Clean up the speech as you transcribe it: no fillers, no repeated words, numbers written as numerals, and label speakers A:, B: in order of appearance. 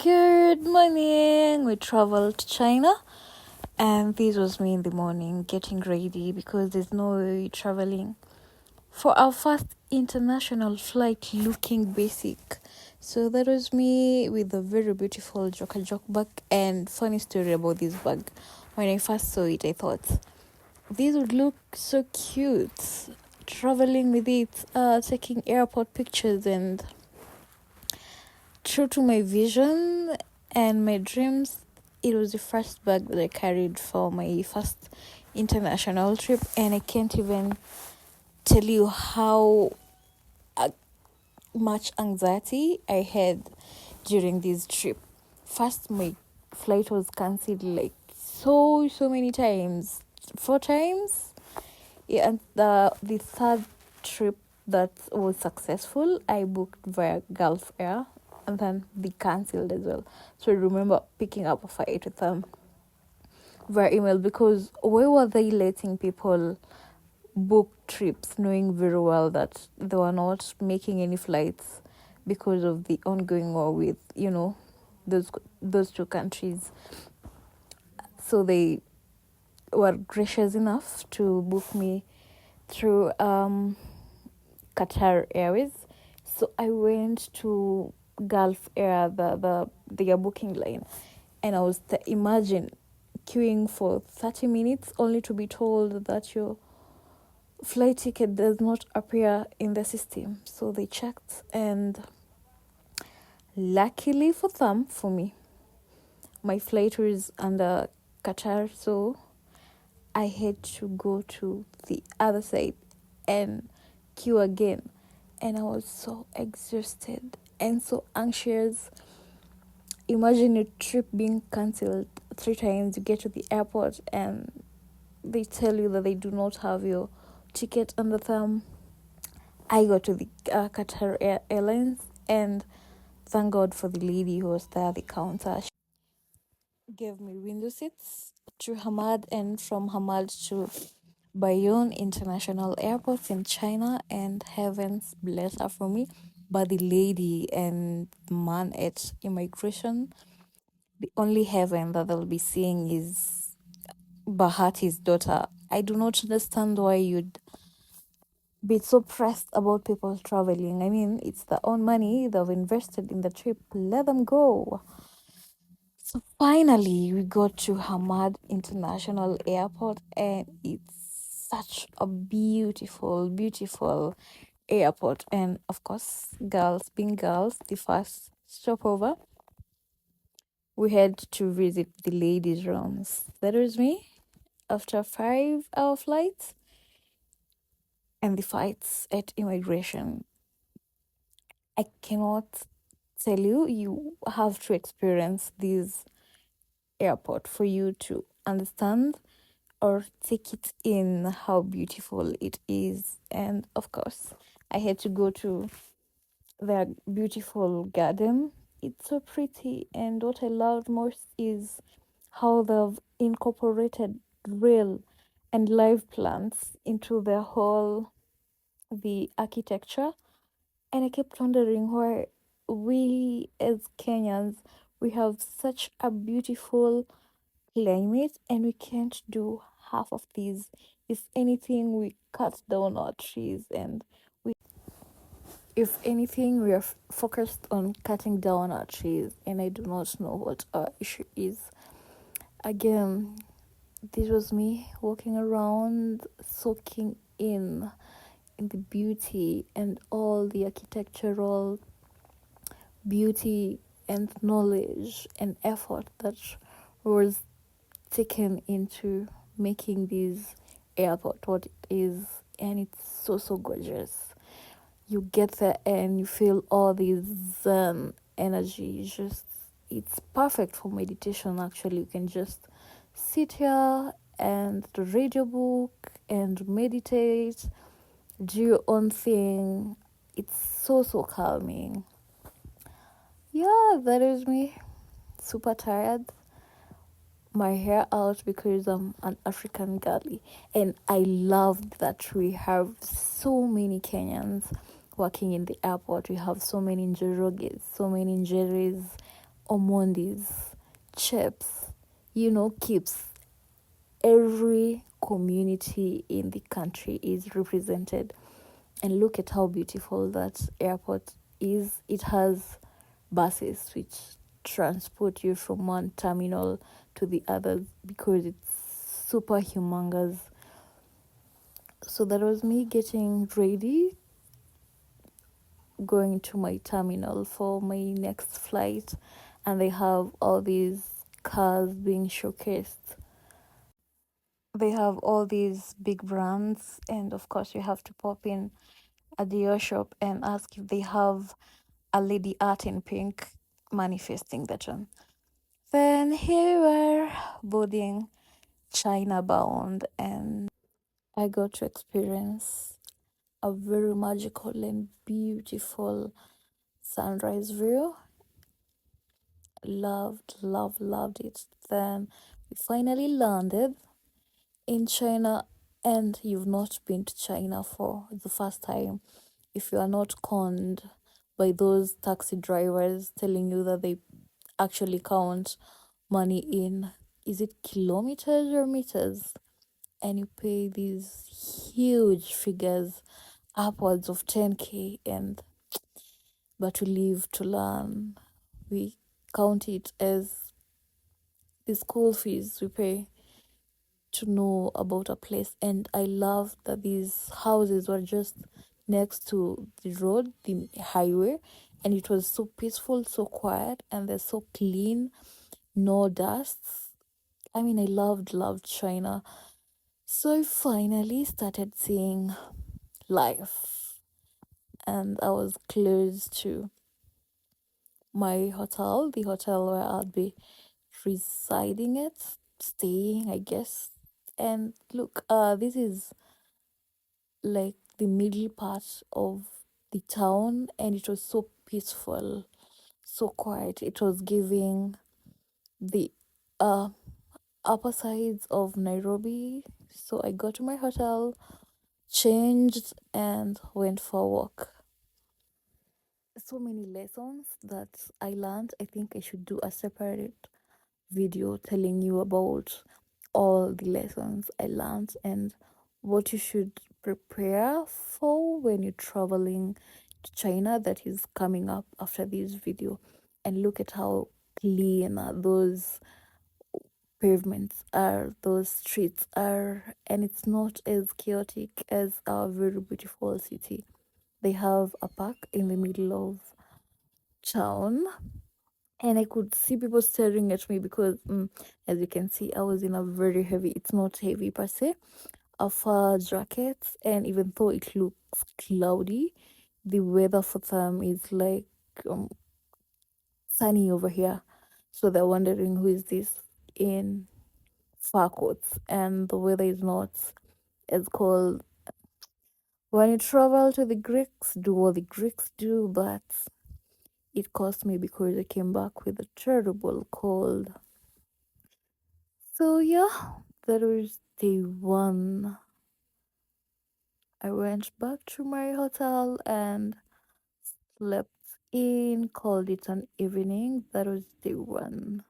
A: Good morning. We traveled to China, and this was me in the morning getting ready because there's no traveling for our first international flight looking basic. So that was me with a very beautiful Joke bag. And funny story about this bag. When I first saw it, I thought this would look so cute. Traveling with it, taking airport pictures, and true to my vision and my dreams, it was the first bag that I carried for my first international trip, and I can't even tell you how much anxiety I had during this trip. First, my flight was cancelled like so many times, 4 times. Yeah, and the third trip that was successful, I booked via Gulf Air, and then they cancelled as well. So I remember picking up a fight with them via email because why were they letting people book trips knowing very well that they were not making any flights because of the ongoing war with those two countries? So they were gracious enough to book me through Qatar Airways. So I went to Gulf Air, their booking line, and I was imagine queuing for 30 minutes only to be told that your flight ticket does not appear in the system. So they checked, and luckily for me, my flight was under Qatar, so I had to go to the other side and queue again. And I was so exhausted and so anxious. Imagine your trip being cancelled 3 times. You get to the airport and they tell you that they do not have your ticket on the thumb. I got to the Qatar Airlines, and thank God for the lady who was there at the counter. She gave me window seats to Hamad, and from Hamad to Bayonne International Airport in China, and heavens bless her for me. But the lady and man at immigration, the only heaven that they'll be seeing is Bahati's daughter. I do not understand why you'd be so pressed about people traveling. I mean, it's their own money, they've invested in the trip, let them go. So finally, we got to Hamad International Airport, and it's such a beautiful airport. And of course, being girls, the first stopover, we had to visit the ladies' rooms. That was me after a 5-hour flight and the fights at immigration. I cannot tell you, you have to experience this airport for you to understand or take it in how beautiful it is. And of course, I had to go to their beautiful garden. It's so pretty, and what I loved most is how they've incorporated real and live plants into the architecture. And I kept wondering why we as Kenyans, we have such a beautiful climate and we can't do half of these. If anything, we cut down our trees, and if anything, we are focused on cutting down our trees, and I do not know what our issue is. Again, this was me walking around, soaking in the beauty and all the architectural beauty and knowledge and effort that was taken into making this airport what it is. And it's so gorgeous. You get there and you feel all this energy. It's perfect for meditation. Actually, you can just sit here and read your book and meditate, do your own thing. It's so calming. Yeah, that is me. Super tired. My hair out because I'm an African girly, and I loved that we have so many Kenyans working in the airport. We have so many Njoroges, so many Njeris, Omondis, chips, keeps every community in the country is represented. And look at how beautiful that airport is. It has buses which transport you from one terminal to the other because it's super humongous. So that was me getting ready, going to my terminal for my next flight, and they have all these cars being showcased. They have all these big brands, and of course, you have to pop in at the Dior shop and ask if they have a lady art in pink manifesting that one. Then here we were boarding China bound, and I got to experience a very magical and beautiful sunrise view. Loved it. Then we finally landed in China, and you've not been to China for the first time. If you are not conned by those taxi drivers telling you that they actually count money in, is it kilometers or meters? And you pay these huge figures, upwards of 10K, and but to live to learn, we count it as the school fees we pay to know about a place. And I love that these houses were just next to the road, the highway, and it was so peaceful, so quiet, and they're so clean, no dusts. I mean, I loved China. So I finally started seeing life, and I was close to my hotel, the hotel where I'll be residing at, staying, I guess. And look, this is like the middle part of the town, and it was so peaceful, so quiet. It was giving the uh upper sides of Nairobi. So I got to my hotel, changed, and went for a walk. So many lessons that I learned. I think I should do a separate video telling you about all the lessons I learned and what you should prepare for when you're traveling to China, that is coming up after this video. And look at how clean those pavements are, those streets are, and it's not as chaotic as our very beautiful city. They have a park in the middle of town, and I could see people staring at me because, as you can see, I was in a very heavy, it's not heavy per se, a fur jacket, and even though it looks cloudy, the weather for them is like sunny over here. So they're wondering who is this in fur coats, and the weather is not as cold. When you travel to the Greeks, do what the Greeks do, but it cost me because I came back with a terrible cold. So yeah, that was day one. I went back to my hotel and slept in, called it an evening. That was day one.